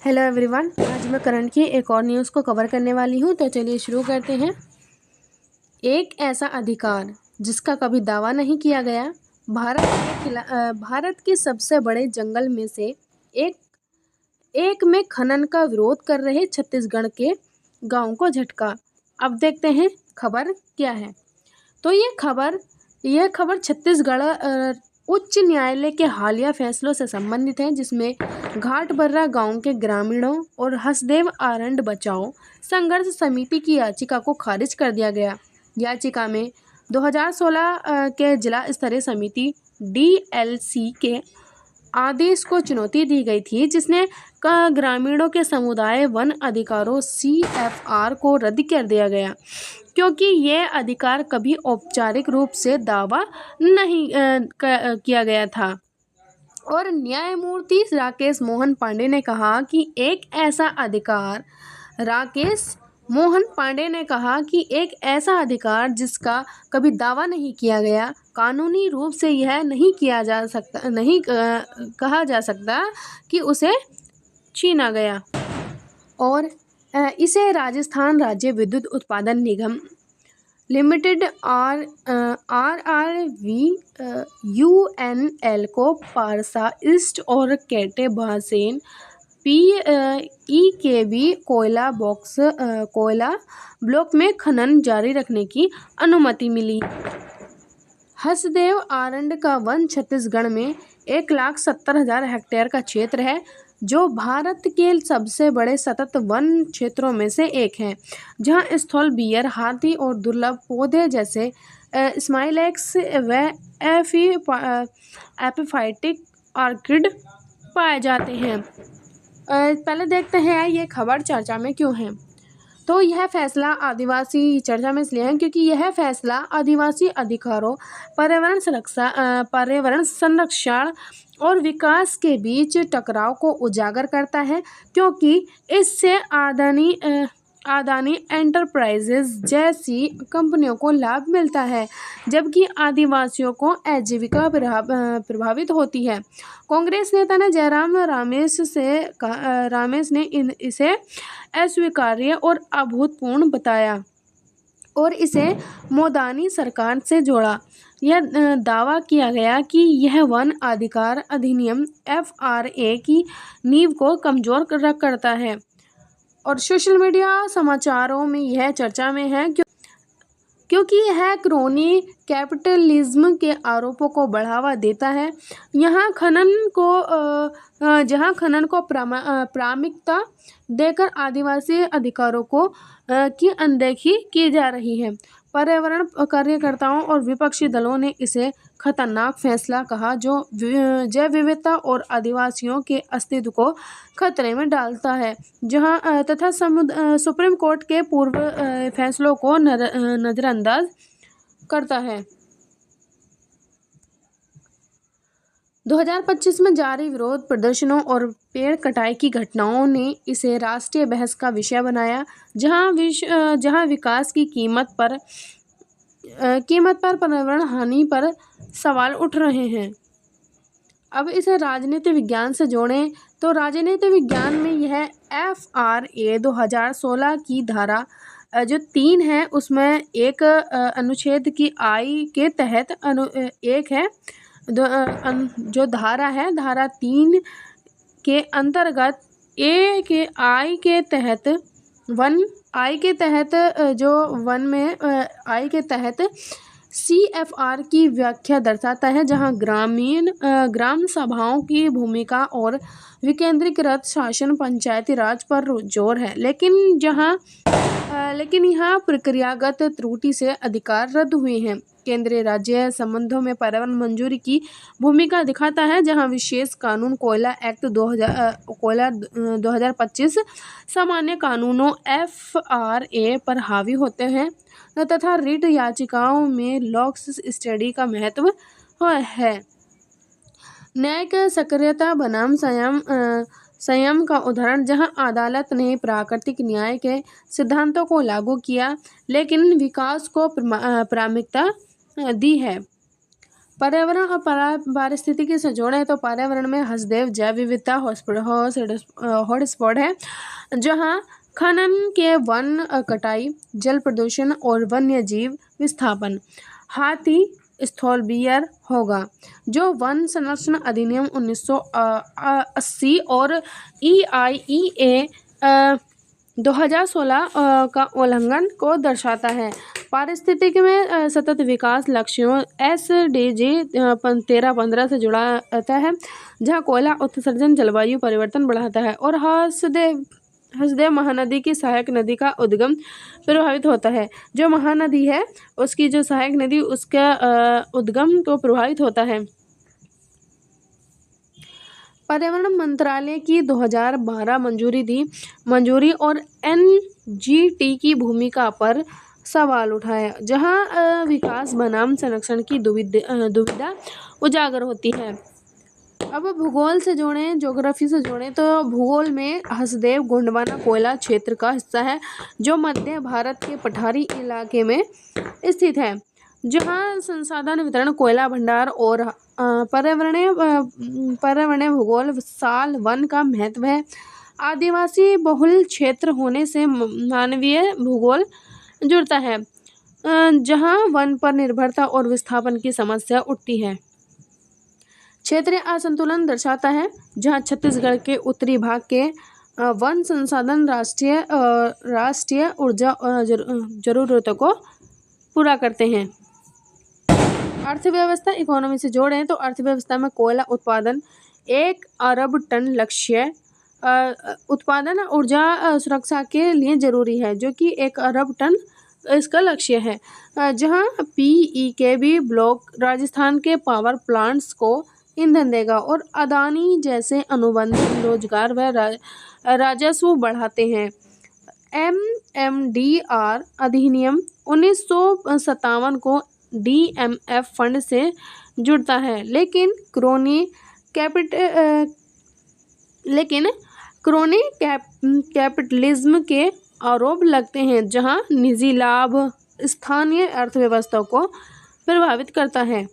Hello everyone, आज मैं current की एक और न्यूज़ को कवर करने वाली हूँ। तो चलिए शुरू करते हैं। एक ऐसा अधिकार जिसका कभी दावा नहीं किया गया। भारत के सबसे बड़े जंगल में से एक में खनन का विरोध कर रहे छत्तीसगढ़ के गांव को झटका। अब देखते हैं खबर क्या है। तो यह खबर छत्तीसगढ़ उच्च न्यायालय के हालिया फैसलों से संबंधित है, जिसमें घाटबर्रा गांव के ग्रामीणों और हसदेव आरंड बचाओ संघर्ष समिति की याचिका को खारिज कर दिया गया। याचिका में 2016 के जिला स्तरीय समिति डीएलसी के आदेश को चुनौती दी गई थी, जिसने ग्रामीणों के समुदाय वन अधिकारों सीएफआर को रद्द कर दिया गया, क्योंकि यह अधिकार कभी औपचारिक रूप से दावा नहीं किया गया था। और न्यायमूर्ति राकेश मोहन पांडे ने कहा कि एक ऐसा अधिकार जिसका कभी दावा नहीं किया गया, कानूनी रूप से यह नहीं कहा जा सकता कि उसे छीना गया। और इसे राजस्थान राज्य विद्युत उत्पादन निगम लिमिटेड RRVUNL को पारसा ईस्ट और केटे भासेन PEKB कोयला ब्लॉक में खनन जारी रखने की अनुमति मिली। हसदेव आरंड का वन छत्तीसगढ़ में 1,70,000 हेक्टेयर का क्षेत्र है, जो भारत के सबसे बड़े सतत वन क्षेत्रों में से एक है, जहां स्थल बियर, हाथी और दुर्लभ पौधे जैसे स्माइलैक्स व एपिफाइटिक ऑर्किड पाए जाते हैं। पहले देखते हैं ये खबर चर्चा में क्यों है। तो यह फैसला आदिवासी चर्चा में इसलिए है क्योंकि यह फैसला आदिवासी अधिकारों, पर्यावरण संरक्षण और विकास के बीच टकराव को उजागर करता है, क्योंकि इससे अदानी एंटरप्राइजेज जैसी कंपनियों को लाभ मिलता है, जबकि आदिवासियों को आजीविका प्रभावित होती है। कांग्रेस नेता ने जयराम रामेश ने इसे अस्वीकार्य और अभूतपूर्व बताया और इसे मोदानी सरकार से जोड़ा। यह दावा किया गया कि यह वन अधिकार अधिनियम FRA की नींव को कमजोर करता है। और सोशल मीडिया समाचारों में यह चर्चा में है क्योंकि यह क्रोनी कैपिटलिज्म के आरोपों को बढ़ावा देता है। जहां खनन को प्राथमिकता देकर आदिवासी अधिकारों की अनदेखी की जा रही है। पर्यावरण कार्यकर्ताओं और विपक्षी दलों ने इसे खतरनाक फैसला कहा, जो जैव विविधता और आदिवासियों के अस्तित्व को खतरे में डालता है, तथा सुप्रीम कोर्ट के पूर्व फैसलों को नजरअंदाज करता है। 2025 में जारी विरोध प्रदर्शनों और पेड़ कटाई की घटनाओं ने इसे राष्ट्रीय बहस का विषय बनाया, जहां विकास की कीमत पर पर्यावरण हानि पर सवाल उठ रहे हैं। अब इसे राजनीति विज्ञान से जोड़ें तो राजनीति विज्ञान में यह FRA 2016 की धारा जो 3 है, उसमें एक अनुच्छेद की I के तहत एक है जो धारा है, धारा 3 के अंतर्गत I के तहत CFR की व्याख्या दर्शाता है, जहां ग्राम सभाओं की भूमिका और विकेंद्रीकृत शासन पंचायती राज पर जोर है, लेकिन यहाँ प्रक्रियागत त्रुटि से अधिकार रद्द हुए हैं। केंद्रीय राज्य संबंधों में पर्यावरण मंजूरी की भूमिका दिखाता है, जहां विशेष कानून कोयला एक्ट 2025 सामान्य कानूनों FRA पर हावी होते हैं, तथा रिट याचिकाओं में लॉक्स स्टडी का महत्व है। न्यायिक सक्रियता बनाम संयम का उदाहरण, जहां अदालत ने प्राकृतिक न्याय के सिद्धांतों को लागू किया लेकिन विकास को प्राथमिकता दी है। पर्यावरण और पारिस्थितिकी से जोड़े तो पर्यावरण में हसदेव जैव विविधता हॉटस्पॉट है, जहां खनन के वन कटाई, जल प्रदूषण और वन्य जीव विस्थापन हाथी स्थॉलबीयर होगा, जो वन संरक्षण अधिनियम 1980 और EIEA 2016 का उल्लंघन को दर्शाता है। पारिस्थितिकी में सतत विकास लक्ष्यों SDG 13-15 से जुड़ा रहता है, जहां कोयला उत्सर्जन जलवायु परिवर्तन बढ़ाता है और हसदेव महानदी की सहायक नदी का उद्गम प्रभावित होता है। जो महानदी है उसकी जो सहायक नदी उसका उद्गम को प्रभावित होता है। पर्यावरण मंत्रालय की 2012 मंजूरी और NGT की भूमिका पर सवाल उठाया, जहां विकास बनाम संरक्षण की दुविधा उजागर होती है। अब भूगोल से जोड़ें, ज्योग्राफी से जोड़ें तो भूगोल में हसदेव गोंडवाना कोयला क्षेत्र का हिस्सा है, जो मध्य भारत के पठारी इलाके में स्थित है, जहां संसाधन वितरण, कोयला भंडार और पर्यावरणीय भूगोल साल वन का महत्व है। आदिवासी बहुल क्षेत्र होने से मानवीय भूगोल जुड़ता है, जहां वन पर निर्भरता और विस्थापन की समस्या उठती है। क्षेत्रीय असंतुलन दर्शाता है, जहां छत्तीसगढ़ के उत्तरी भाग के वन संसाधन राष्ट्रीय ऊर्जा जरूरतों को पूरा करते हैं। अर्थव्यवस्था इकोनॉमी से जोड़ें तो अर्थव्यवस्था में कोयला उत्पादन 1 अरब टन लक्ष्य उत्पादन ऊर्जा सुरक्षा के लिए जरूरी है, जो कि 1 अरब टन इसका लक्ष्य है, जहां PEKB ब्लॉक राजस्थान के पावर प्लांट्स को ईंधन देगा और अदानी जैसे अनुबंधित रोजगार व राजस्व बढ़ाते हैं। MMDR अधिनियम 1957 को DMF फंड से जुड़ता है, लेकिन क्रोनी कैपिटलिज्म के आरोप लगते हैं, जहां निजी लाभ स्थानीय अर्थव्यवस्था को प्रभावित करता है।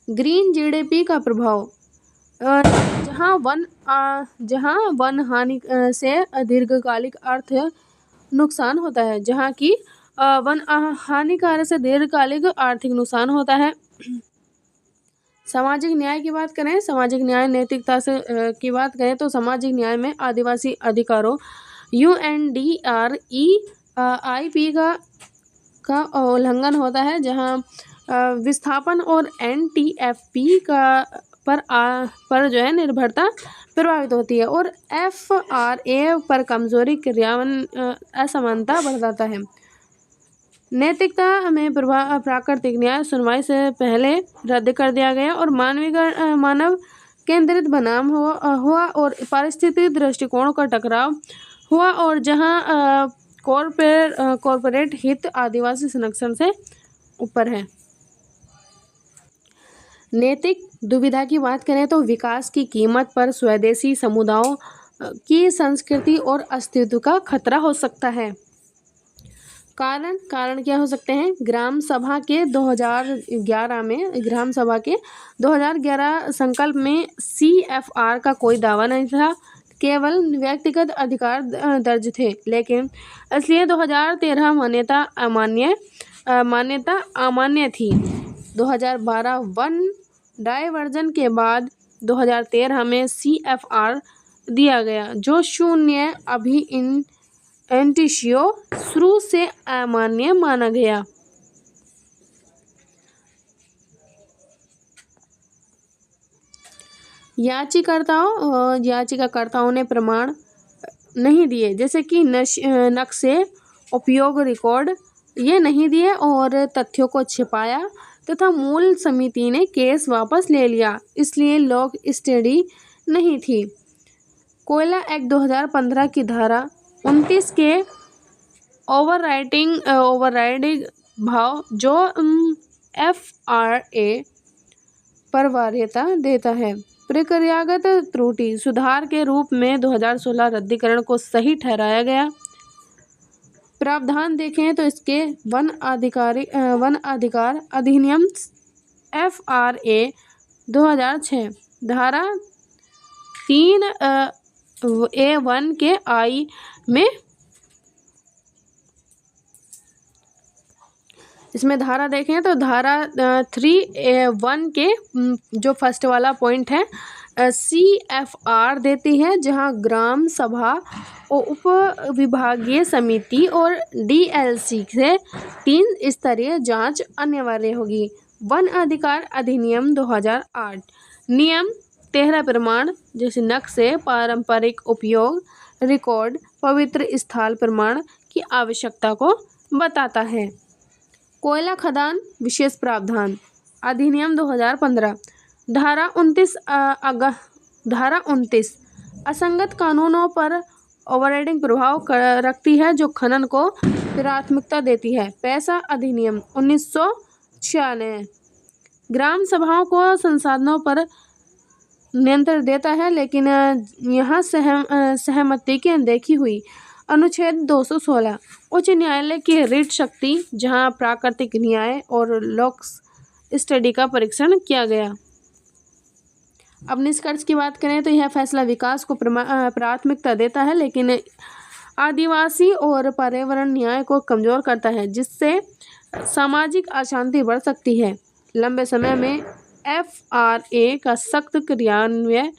ग्रीन GDP का प्रभाव, जहां वन हानि से दीर्घकालिक अर्थ नुकसान होता है, जहां की वन हानिकारक से दीर्घकालिक आर्थिक नुकसान होता है। सामाजिक न्याय की बात करें, सामाजिक न्याय नैतिकता से की बात करें तो सामाजिक न्याय में आदिवासी अधिकारों UNDREIP का उल्लंघन होता है, जहां विस्थापन और NTFP पर जो है निर्भरता प्रभावित होती है और FRA पर कमजोरी क्रियान्वयन असमानता बढ़ जाता है। नैतिकता में प्राकृतिक न्याय सुनवाई से पहले रद्द कर दिया गया और मानव केंद्रित बनाम हुआ और पारिस्थितिक दृष्टिकोण का टकराव हुआ, और जहां कॉर्पोरेट हित आदिवासी संरक्षण से ऊपर है। नैतिक दुविधा की बात करें तो विकास की कीमत पर स्वदेशी समुदायों की संस्कृति और अस्तित्व का खतरा हो सकता है। कारण क्या हो सकते हैं? ग्राम सभा के 2011 संकल्प में CFR का कोई दावा नहीं था, केवल व्यक्तिगत अधिकार दर्ज थे, लेकिन इसलिए 2013 मान्यता अमान्य थी। 2012 वन डायवर्जन के बाद 2013 में CFR दिया गया, जो शून्य अभी एंटिशियो शुरू से अमान्य माना गया। याचिकाकर्ताओं ने प्रमाण नहीं दिए, जैसे कि नक्शे उपयोग रिकॉर्ड ये नहीं दिए और तथ्यों को छिपाया, तथा मूल समिति ने केस वापस ले लिया, इसलिए लोक स्टडी नहीं थी। कोयला एक्ट 2015 की धारा 29 के ओवरराइडिंग भाव जो FRA पर वरीयता देता है, प्रक्रियागत त्रुटि सुधार के रूप में 2016 रद्दीकरण को सही ठहराया गया। प्रावधान देखें तो इसके वन अधिकार अधिनियम FRA 2006 धारा 3A1 के I में इसमें धारा देखें तो धारा 3A1 के जो फर्स्ट वाला पॉइंट है CFR देती है, जहां ग्राम सभा और उप विभागीय समिति और DLC से 3 स्तरीय जांच अनिवार्य होगी। वन अधिकार अधिनियम 2008 नियम 13 प्रमाण जैसे नक्शे, पारंपरिक उपयोग, रिकॉर्ड, पवित्र स्थल प्रमाण की आवश्यकता को बताता है। कोयला खदान विशेष प्रावधान अधिनियम 2015 धारा 29 असंगत कानूनों पर ओवरराइडिंग प्रभाव रखती है, जो खनन को प्राथमिकता देती है। पैसा अधिनियम 1996 ग्राम सभाओं को संसाधनों पर नियंत्रण देता है, लेकिन यहाँ सहमति की अनदेखी हुई। अनुच्छेद 216 उच्च न्यायालय की रिट शक्ति, जहाँ प्राकृतिक न्याय और लोक स्टडी का परीक्षण किया गया। अब निष्कर्ष की बात करें तो यह फैसला विकास को प्राथमिकता देता है, लेकिन आदिवासी और पर्यावरण न्याय को कमजोर करता है, जिससे सामाजिक अशांति बढ़ सकती है। लंबे समय में FRA का सख्त क्रियान्वयन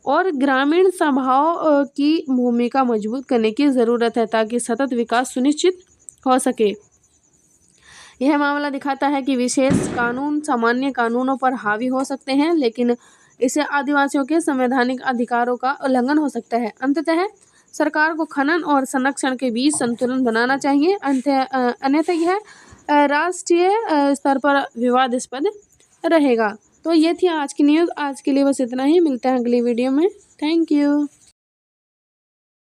और ग्रामीण सभाओं की भूमिका मजबूत करने की ज़रूरत है, ताकि सतत विकास सुनिश्चित हो सके। यह मामला दिखाता है कि विशेष कानून सामान्य कानूनों पर हावी हो सकते हैं, लेकिन इससे आदिवासियों के संवैधानिक अधिकारों का उल्लंघन हो सकता है। अंततः सरकार को खनन और संरक्षण के बीच संतुलन बनाना चाहिए, अन्यथा यह राष्ट्रीय स्तर पर विवादास्पद रहेगा। तो ये थी आज की न्यूज़। आज के लिए बस इतना ही, मिलते हैं अगली वीडियो में। Thank you.